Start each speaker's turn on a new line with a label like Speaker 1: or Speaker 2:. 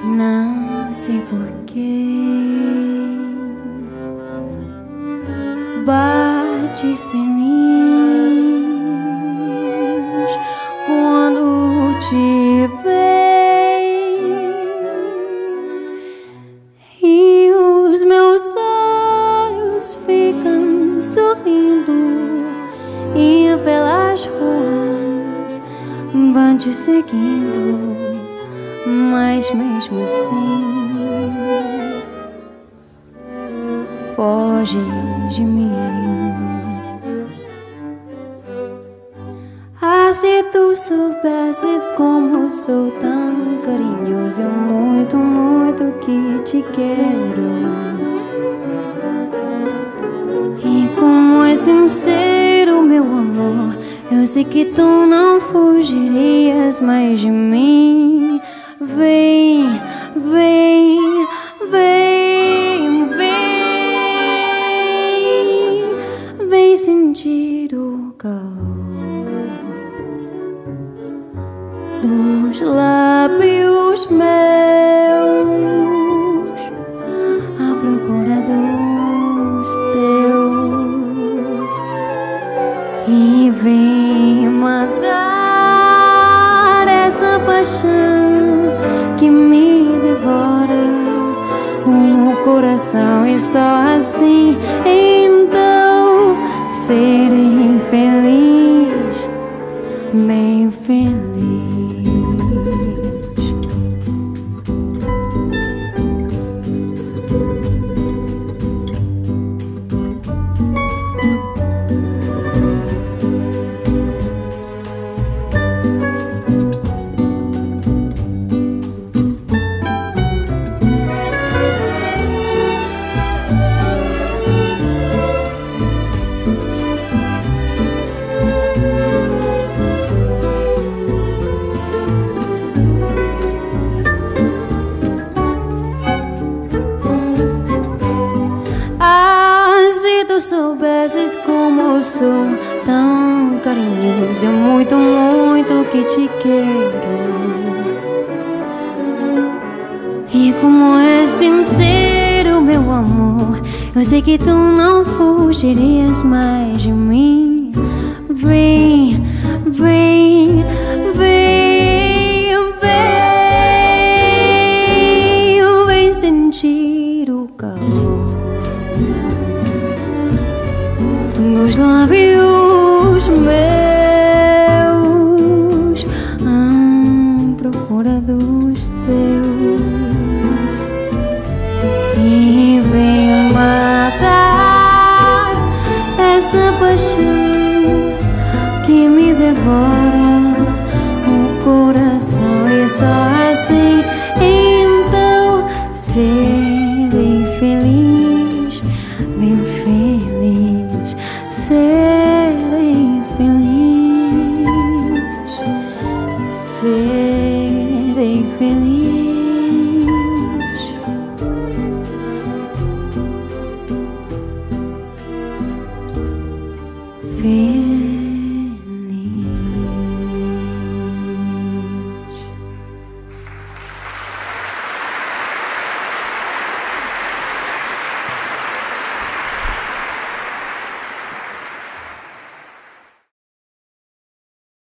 Speaker 1: Não sei porquê bate feliz quando te vejo e os meus olhos ficam sorrindo e pelas ruas vão te seguindo, mas mesmo assim foge de mim. Ah, se tu soubesses como sou tão carinhoso, eu muito, muito que te quero, e como é sincero meu amor, eu sei que tu não fugirias mais de mim. Vem, vem, vem, vem, vem sentir o calor dos lábios meus à procura dos teus, e vem matar essa paixão que me devora o coração, e só assim então serei feliz, bem feliz. Se tu soubesses como eu sou tão carinhoso, eu muito, muito que te quero, e como é sincero meu amor, eu sei que tu não fugirias mais de mim. Vem, vem, vem, vem, vem sentir o calor dos lábios meus à procura dos teus, e vem matar essa paixão que me devora o coração, e só assim então serei feliz, bem feliz. Serei feliz, serei feliz.